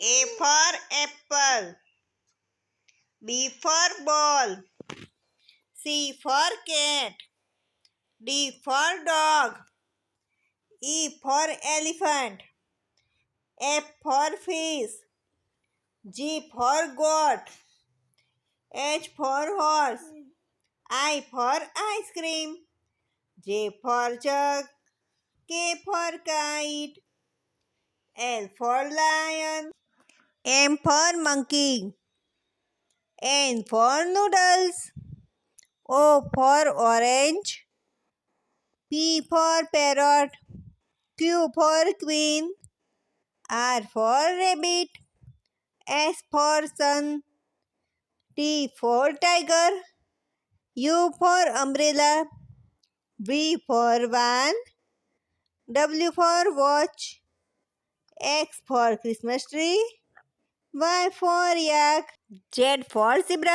A for apple. B for ball. C for cat. D for dog. E for elephant. F for fish. G for goat. H for horse. I for ice cream. J for jug. K for kite. L for lion. M for monkey. N for noodles. O for orange. P for parrot. Q for queen. R for rabbit. S for sun. T for tiger. U for umbrella. V for van. W for watch. X for Christmas tree. Y for yak. Z for zebra.